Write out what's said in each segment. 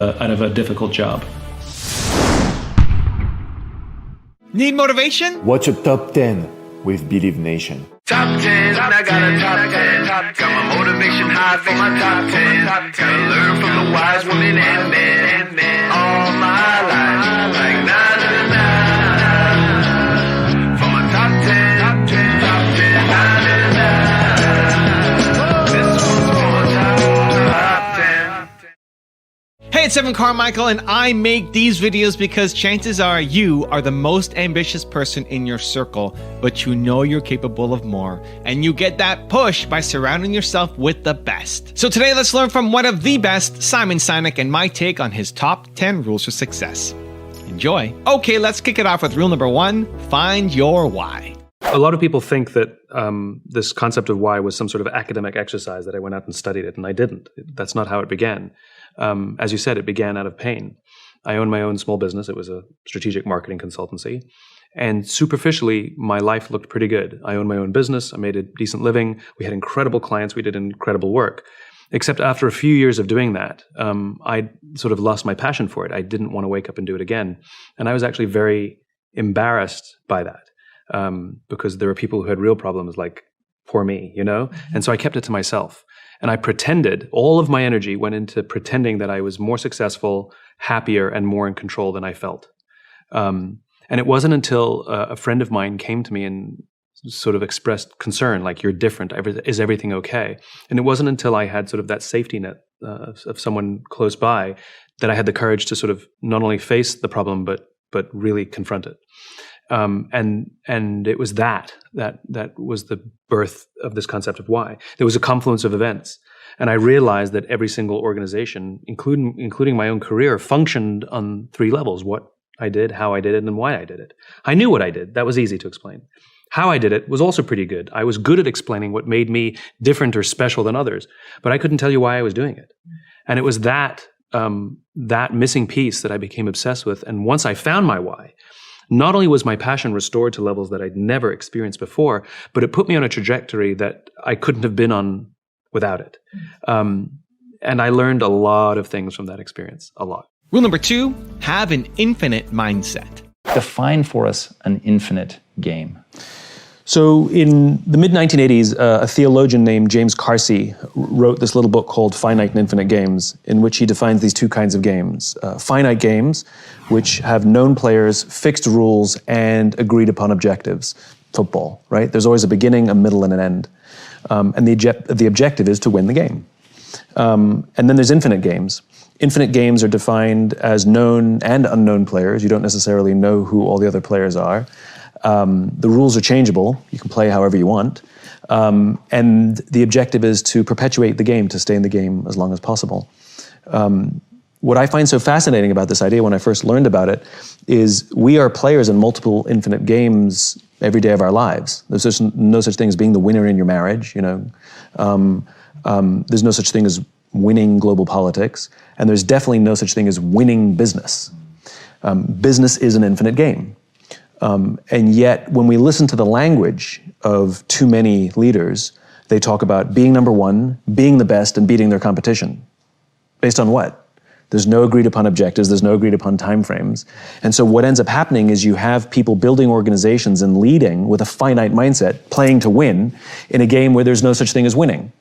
out of a difficult job. Need motivation? Watch a top 10 with Believe Nation. Top 10, I got a top 10. Got my motivation high for my top 10. Gotta learn from the wise women and men. All my life, like na na na. For my top 10, top 10, top 10, na na na. This one's for my top 10. Hey, it's Evan Carmichael, and I make these videos because chances are you are the most ambitious person in your circle, but you know you're capable of more, and you get that push by surrounding yourself with the best. So today, let's learn from one of the best, Simon Sinek, and my take on his top 10 rules for success. Enjoy. Okay, let's kick it off with rule number 1, find your why. A lot of people think that this concept of why was some sort of academic exercise that I went out and studied it, and I didn't. That's not how it began. As you said, it began out of pain. I own my own small business. It was a strategic marketing consultancy. And superficially, my life looked pretty good. I owned my own business. I made a decent living. We had incredible clients. We did incredible work. Except after a few years of doing that, I sort of lost my passion for it. I didn't want to wake up and do it again. And I was actually very embarrassed by that because there were people who had real problems like poor me, you know? And so I kept it to myself. And I pretended, all of my energy went into pretending that I was more successful, happier, and more in control than I felt. And it wasn't until a friend of mine came to me and sort of expressed concern, like, you're different, is everything okay? And it wasn't until I had sort of that safety net of someone close by that I had the courage to sort of not only face the problem, but really confront it. And it was that was the birth of this concept of why. There was a confluence of events. And I realized that every single organization, including my own career, functioned on 3 levels: what I did, how I did it, and why I did it. I knew what I did. That was easy to explain. How I did it was also pretty good. I was good at explaining what made me different or special than others, but I couldn't tell you why I was doing it. And it was that missing piece that I became obsessed with. And once I found my why, not only was my passion restored to levels that I'd never experienced before, but it put me on a trajectory that I couldn't have been on without it. And I learned a lot of things from that experience, a lot. Rule number 2, have an infinite mindset. Define for us an infinite game. So in the mid-1980s, a theologian named James Carsey wrote this little book called Finite and Infinite Games, in which he defines these 2 kinds of games. Finite games, which have known players, fixed rules, and agreed upon objectives. Football, right? There's always a beginning, a middle, and an end. And the objective is to win the game. And then there's infinite games. Infinite games are defined as known and unknown players. You don't necessarily know who all the other players are. The rules are changeable. You can play however you want. And the objective is to perpetuate the game, to stay in the game as long as possible. What I find so fascinating about this idea when I first learned about it is we are players in multiple infinite games every day of our lives. There's no such thing as being the winner in your marriage, you know. There's no such thing as winning global politics. And there's definitely no such thing as winning business. Business is an infinite game. And yet, when we listen to the language of too many leaders, they talk about being number 1, being the best, and beating their competition. Based on what? There's no agreed upon objectives, there's no agreed upon timeframes. And so what ends up happening is you have people building organizations and leading with a finite mindset, playing to win, in a game where there's no such thing as winning.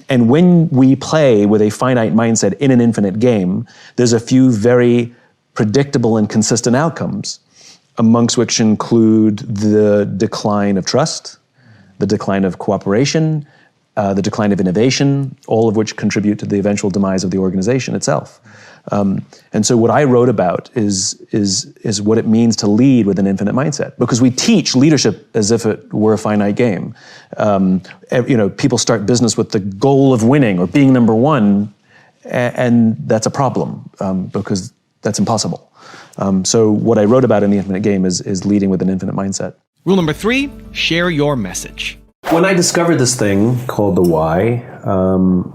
And when we play with a finite mindset in an infinite game, there's a few very predictable and consistent outcomes, amongst which include the decline of trust, the decline of cooperation, the decline of innovation, all of which contribute to the eventual demise of the organization itself. And so what I wrote about is what it means to lead with an infinite mindset, because we teach leadership as if it were a finite game. People start business with the goal of winning or being number 1, and that's a problem because that's impossible. So what I wrote about in the infinite game is leading with an infinite mindset. Rule number 3, share your message. When I discovered this thing called the why,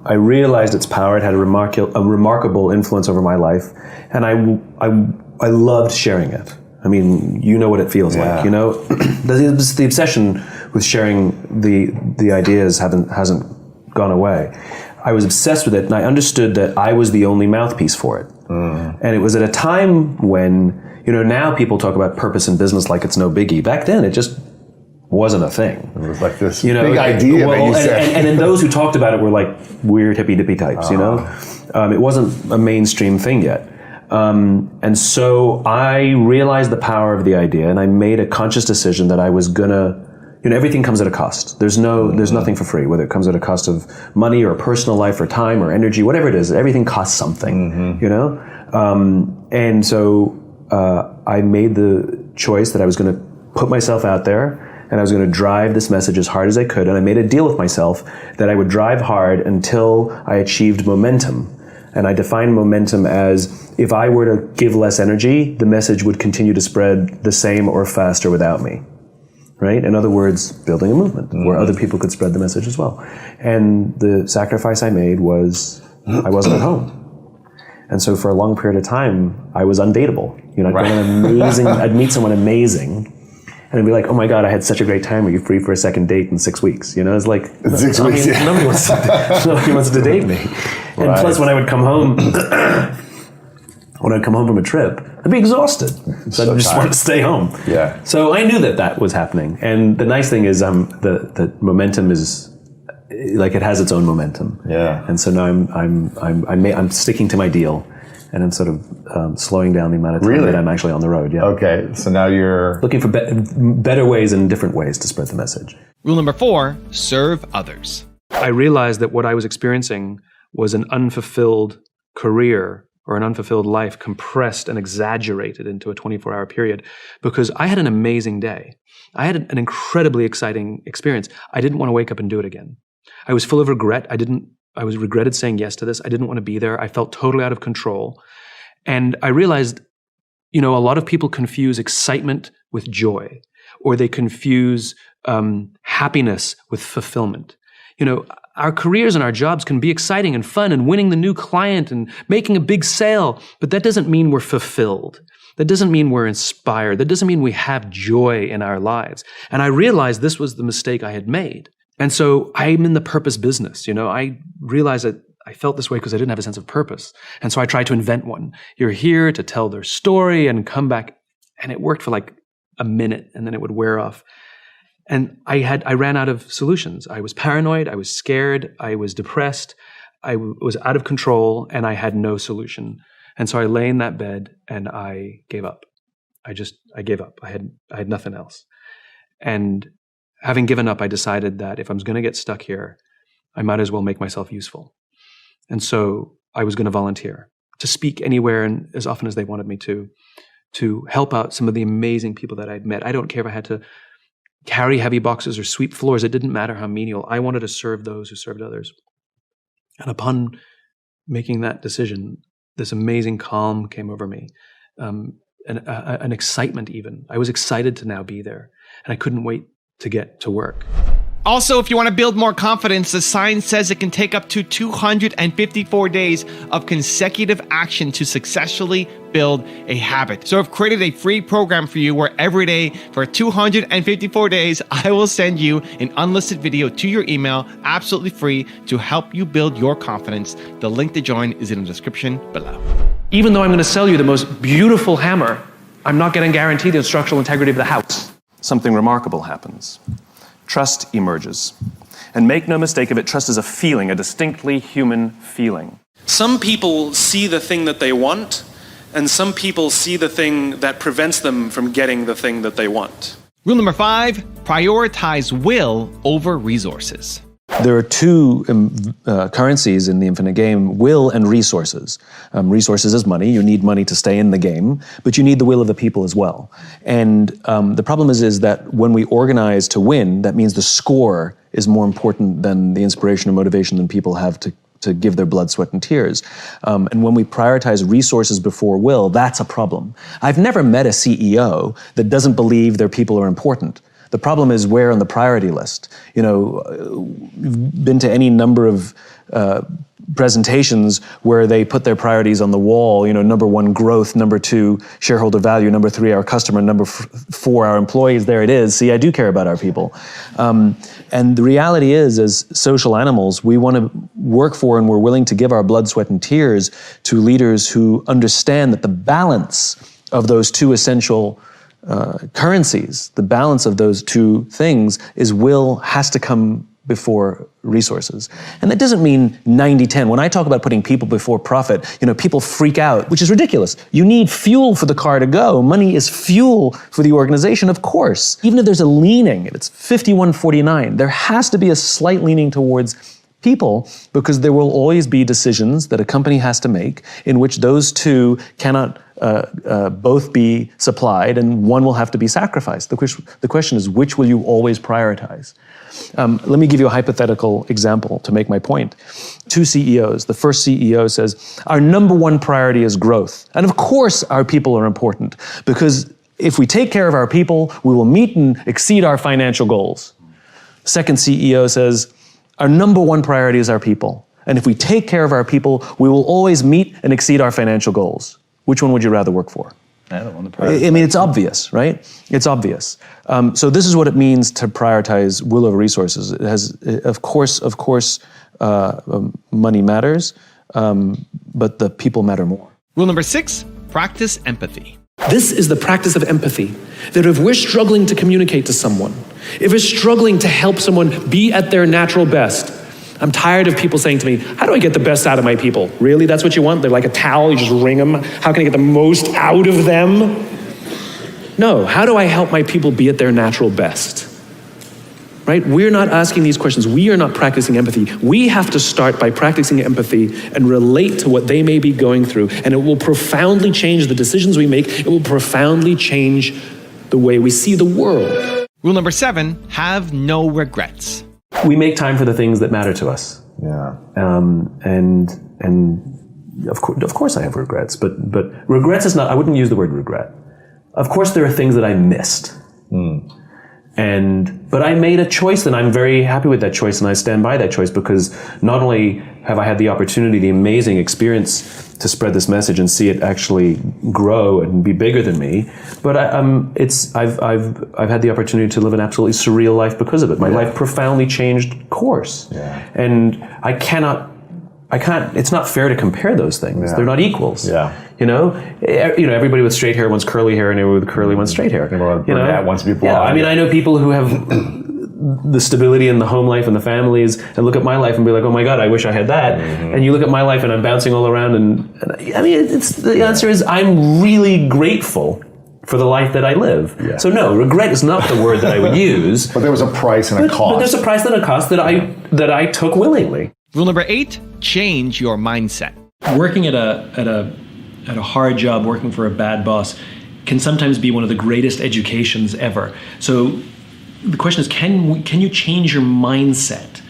I realized its power. It had a remarkable influence over my life, and I loved sharing it. I mean, you know what it feels like, you know? The obsession with sharing the ideas hasn't gone away. I was obsessed with it, and I understood that I was the only mouthpiece for it. And it was at a time when, now people talk about purpose in business like it's no biggie. Back then, it just wasn't a thing. It was like this big idea that you said. And then those who talked about it were like weird hippy-dippy types, It wasn't a mainstream thing yet. And so I realized the power of the idea, and I made a conscious decision that I was gonna, everything comes at a cost. There's nothing for free, whether it comes at a cost of money or personal life or time or energy, whatever it is, everything costs something, And so I made the choice that I was gonna put myself out there, and I was gonna drive this message as hard as I could, and I made a deal with myself that I would drive hard until I achieved momentum. And I define momentum as if I were to give less energy, the message would continue to spread the same or faster without me. Right? In other words, building a movement where other people could spread the message as well. And the sacrifice I made was I wasn't at home. And so for a long period of time, I was undateable. I'd meet someone amazing, and I'd be like, oh my God, I had such a great time. Are you free for a second date in 6 weeks? It's like, 6 weeks, nobody wants to date me. And plus, when I would come home, from a trip, I'd be exhausted. So I just wanted to stay home. Yeah. So I knew that was happening. And the nice thing is, the momentum is, like, it has its own momentum. Yeah. And so now I'm sticking to my deal, and I'm sort of slowing down the amount of time that I'm actually on the road. Yeah. Okay. So now you're looking for better ways and different ways to spread the message. Rule number 4, serve others. I realized that what I was experiencing was an unfulfilled career or an unfulfilled life compressed and exaggerated into a 24-hour period, because I had an amazing day. I had an incredibly exciting experience. I didn't want to wake up and do it again. I was full of regret. I was regretted saying yes to this. I didn't want to be there. I felt totally out of control. And I realized, a lot of people confuse excitement with joy, or they confuse happiness with fulfillment. Our careers and our jobs can be exciting and fun and winning the new client and making a big sale, but that doesn't mean we're fulfilled. That doesn't mean we're inspired. That doesn't mean we have joy in our lives. And I realized this was the mistake I had made. And so I'm in the purpose business. I realized that I felt this way because I didn't have a sense of purpose. And so I tried to invent one. You're here to tell their story and come back. And it worked for like a minute, and then it would wear off. And I ran out of solutions. I was paranoid. I was scared. I was depressed. I was out of control, and I had no solution. And so I lay in that bed and I gave up. I gave up. I had nothing else. And having given up, I decided that if I'm going to get stuck here, I might as well make myself useful. And so I was going to volunteer to speak anywhere and as often as they wanted me to help out some of the amazing people that I'd met. I don't care if I had to carry heavy boxes or sweep floors. It didn't matter how menial. I wanted to serve those who served others. And upon making that decision, this amazing calm came over me, an excitement even. I was excited to now be there, and I couldn't wait to get to work. Also, if you want to build more confidence, the science says it can take up to 254 days of consecutive action to successfully build a habit. So I've created a free program for you where every day for 254 days, I will send you an unlisted video to your email, absolutely free, to help you build your confidence. The link to join is in the description below. Even though I'm going to sell you the most beautiful hammer, I'm not going to guarantee the structural integrity of the house. Something remarkable happens. Trust emerges. And make no mistake of it, trust is a feeling, a distinctly human feeling. Some people see the thing that they want, and some people see the thing that prevents them from getting the thing that they want. Rule number 5, prioritize will over resources. There are two currencies in the infinite game, will and resources. Resources is money. You need money to stay in the game, but you need the will of the people as well. And the problem is that when we organize to win, that means the score is more important than the inspiration and motivation that people have to give their blood, sweat, and tears. And when we prioritize resources before will, that's a problem. I've never met a CEO that doesn't believe their people are important. The problem is where on the priority list. You've been to any number of presentations where they put their priorities on the wall, number 1, growth, number 2, shareholder value, number 3, our customer, number 4, our employees. There it is. See, I do care about our people. And the reality is, as social animals, we want to work for and we're willing to give our blood, sweat, and tears to leaders who understand that the balance of those two essential currencies, the balance of those two things has to come before resources. And that doesn't mean 90-10. When I talk about putting people before profit, people freak out, which is ridiculous. You need fuel for the car to go. Money is fuel for the organization, of course. Even if there's a leaning, if it's 51-49, there has to be a slight leaning towards people, because there will always be decisions that a company has to make in which those two cannot both be supplied, and one will have to be sacrificed. The question is, which will you always prioritize? Let me give you a hypothetical example to make my point. 2 CEOs. The first CEO says, our number 1 priority is growth. And of course, our people are important, because if we take care of our people, we will meet and exceed our financial goals. Second CEO says, our number 1 priority is our people. And if we take care of our people, we will always meet and exceed our financial goals. Which one would you rather work for? I don't want to prioritize. I mean, it's obvious, right? It's obvious. So this is what it means to prioritize will over resources. It has, of course, money matters, but the people matter more. Rule number 6, practice empathy. This is the practice of empathy, that if we're struggling to communicate to someone, if we're struggling to help someone be at their natural best, I'm tired of people saying to me, how do I get the best out of my people? Really, that's what you want? They're like a towel, you just wring them. How can I get the most out of them? No, how do I help my people be at their natural best? Right? We're not asking these questions. We are not practicing empathy. We have to start by practicing empathy and relate to what they may be going through. And it will profoundly change the decisions we make. It will profoundly change the way we see the world. Rule number 7, have no regrets. We make time for the things that matter to us. Yeah. And of course I have regrets, but regrets is not, I wouldn't use the word regret. Of course there are things that I missed. But I made a choice, and I'm very happy with that choice, and I stand by that choice, because not only have I had the opportunity, the amazing experience to spread this message and see it actually grow and be bigger than me, but I've had the opportunity to live an absolutely surreal life because of it. My life profoundly changed course, and I can't. It's not fair to compare those things. They're not equals. Everybody with straight hair wants curly hair, and everybody with curly wants straight hair. That wants to be blonde. Yeah, I mean, I know people who have the stability in the home life and the families, and look at my life and be like, oh my God, I wish I had that. And you look at my life and I'm bouncing all around, and I mean, the answer is I'm really grateful for the life that I live. So no, regret is not the word that I would use. But there was a price and a cost. But there's a price and a cost that I took willingly. Rule number 8, change your mindset. Working at a hard job, working for a bad boss, can sometimes be one of the greatest educations ever. So the question is, can you change your mindset?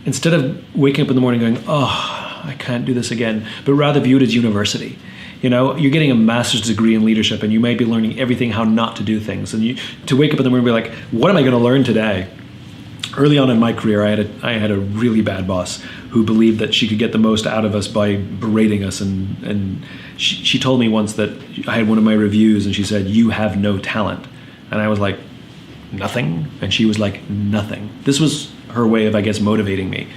Instead of waking up in the morning going, oh, I can't do this again, but rather view it as university. You're getting a master's degree in leadership, and you might be learning everything how not to do things. And to wake up in the morning and be like, what am I going to learn today? Early on in my career, I had a really bad boss who believed that she could get the most out of us by berating us. And she told me once that I had one of my reviews, and she said, you have no talent. And I was like, nothing? And she was like, nothing. This was her way of, I guess, motivating me.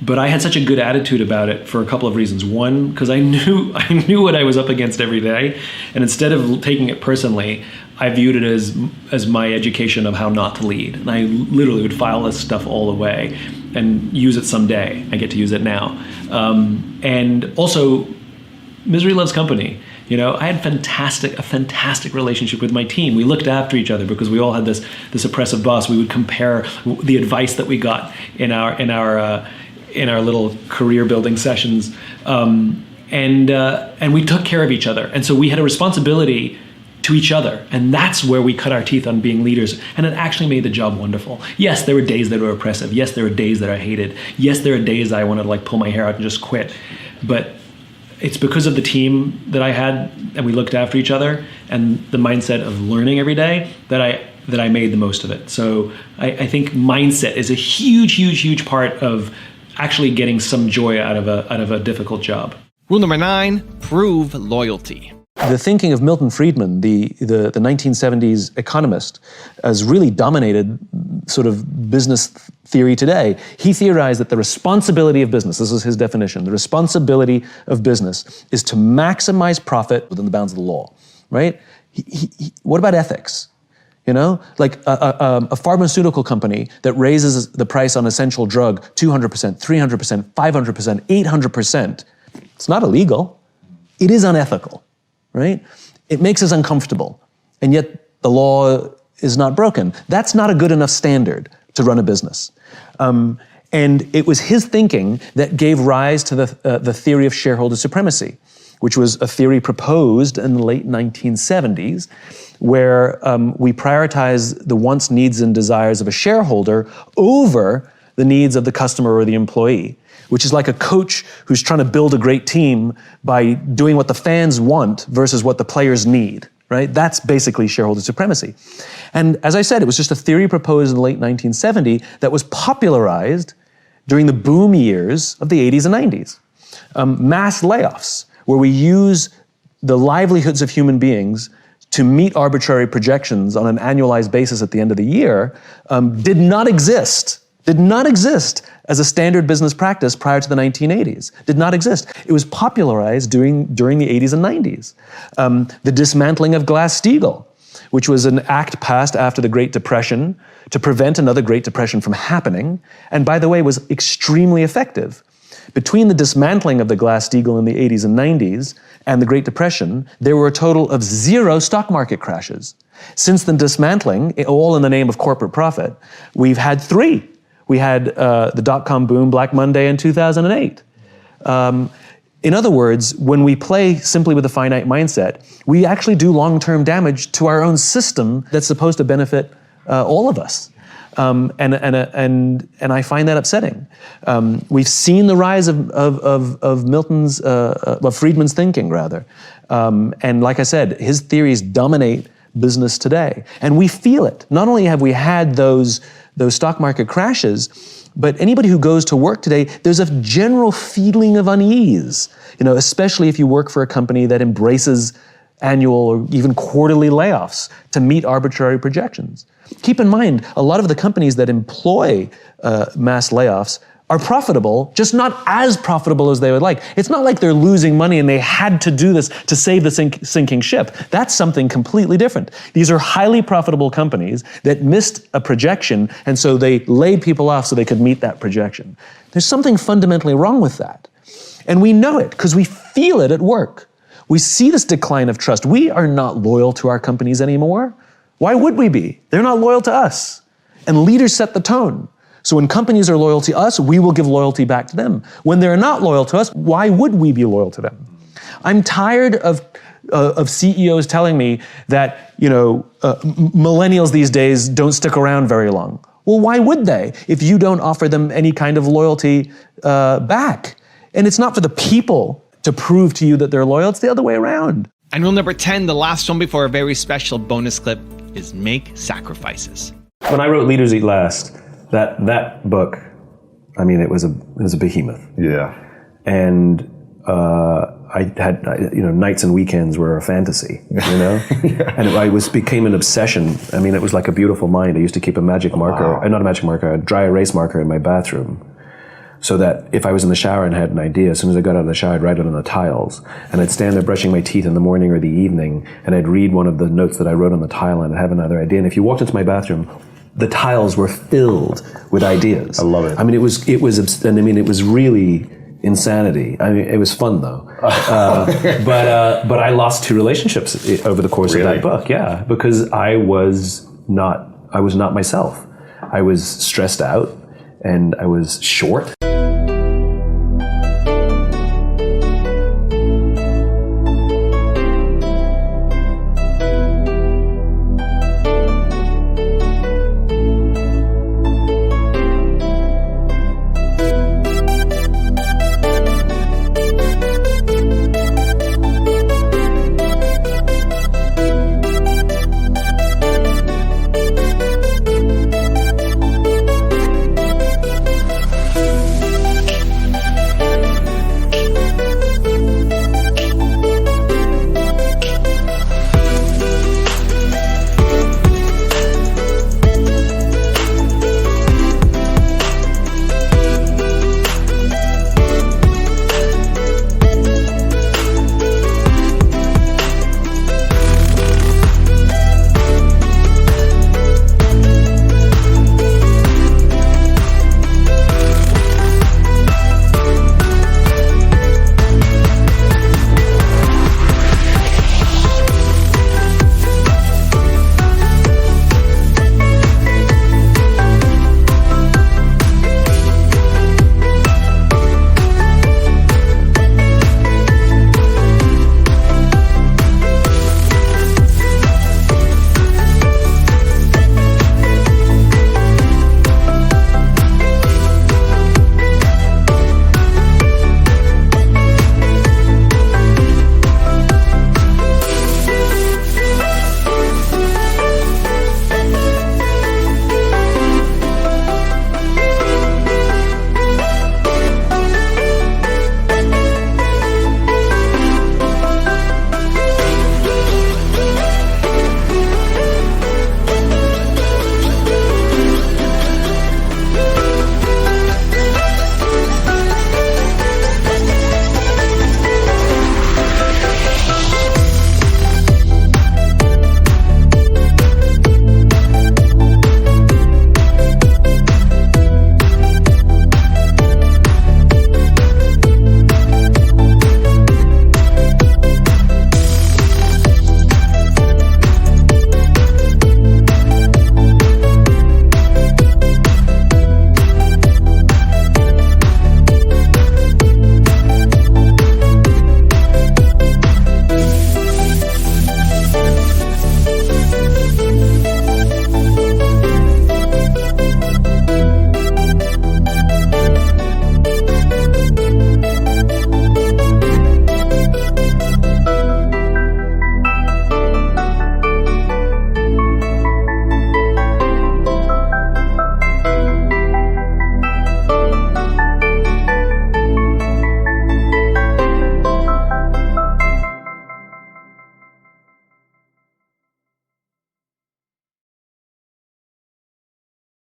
But I had such a good attitude about it for a couple of reasons. One, because I knew what I was up against every day. And instead of taking it personally, I viewed it as my education of how not to lead. And I literally would file this stuff all away and use it someday. I get to use it now. And also, misery loves company. I had a fantastic relationship with my team. We looked after each other because we all had this oppressive boss. We would compare the advice that we got in our little career building sessions, and we took care of each other. And so we had a responsibility to each other, and that's where we cut our teeth on being leaders, and it actually made the job wonderful. Yes, there were days that were oppressive. Yes, there were days that I hated. Yes, there were days I wanted to pull my hair out and just quit. But it's because of the team that I had, and we looked after each other, and the mindset of learning every day that I made the most of it. So I think mindset is a huge, huge, huge part of actually getting some joy out of a difficult job. Rule number 9, prove loyalty. The thinking of Milton Friedman, the 1970s economist, has really dominated sort of business theory today. He theorized that the responsibility of business, this is his definition, the responsibility of business is to maximize profit within the bounds of the law, right? What about ethics? You know, like a pharmaceutical company that raises the price on essential drug 200%, 300%, 500%, 800%, it's not illegal. It is unethical. Right? It makes us uncomfortable, and yet the law is not broken. That's not a good enough standard to run a business. And it was his thinking that gave rise to the theory of shareholder supremacy, which was a theory proposed in the late 1970s, where we prioritize the wants, needs, and desires of a shareholder over the needs of the customer or the employee, which is like a coach who's trying to build a great team by doing what the fans want versus what the players need, right? That's basically shareholder supremacy. And as I said, it was just a theory proposed in the late 1970s that was popularized during the boom years of the 80s and 90s. Mass layoffs, where we use the livelihoods of human beings to meet arbitrary projections on an annualized basis at the end of the year, did not exist as a standard business practice prior to the 1980s. Did not exist. It was popularized during the 80s and 90s. The dismantling of Glass-Steagall, which was an act passed after the Great Depression to prevent another Great Depression from happening, and by the way, was extremely effective. Between the dismantling of the Glass-Steagall in the 80s and 90s and the Great Depression, there were a total of 0 stock market crashes. Since the dismantling, all in the name of corporate profit, we've had 3. We had the dot-com boom, Black Monday in 2008. In other words, when we play simply with a finite mindset, we actually do long-term damage to our own system that's supposed to benefit all of us. And I find that upsetting. We've seen the rise of Friedman's thinking, rather. And like I said, his theories dominate business today. And we feel it. Not only have we had those stock market crashes, but anybody who goes to work today, there's a general feeling of unease, especially if you work for a company that embraces annual or even quarterly layoffs to meet arbitrary projections. Keep in mind, a lot of the companies that employ mass layoffs are profitable, just not as profitable as they would like. It's not like they're losing money and they had to do this to save the sinking ship. That's something completely different. These are highly profitable companies that missed a projection, and so they laid people off so they could meet that projection. There's something fundamentally wrong with that. And we know it because we feel it at work. We see this decline of trust. We are not loyal to our companies anymore. Why would we be? They're not loyal to us. And leaders set the tone. So when companies are loyal to us, we will give loyalty back to them. When they're not loyal to us, why would we be loyal to them? I'm tired of CEOs telling me that millennials these days don't stick around very long. Well, why would they if you don't offer them any kind of loyalty back? And it's not for the people to prove to you that they're loyal, it's the other way around. And rule number 10, the last one before a very special bonus clip, is make sacrifices. When I wrote Leaders Eat Last, that book, I mean, it was a behemoth. Yeah. And I had, nights and weekends were a fantasy, Yeah. And it became an obsession. I mean, it was like a beautiful mind. I used to keep a magic marker, not a magic marker, a dry erase marker in my bathroom, so that if I was in the shower and had an idea, as soon as I got out of the shower, I'd write it on the tiles. And I'd stand there brushing my teeth in the morning or the evening, and I'd read one of the notes that I wrote on the tile, and I'd have another idea. And if you walked into my bathroom, the tiles were filled with ideas. I love it. I mean, it was really insanity. I mean, it was fun though. But I lost 2 relationships over the course of that book. Yeah, because I was not myself. I was stressed out, and I was short.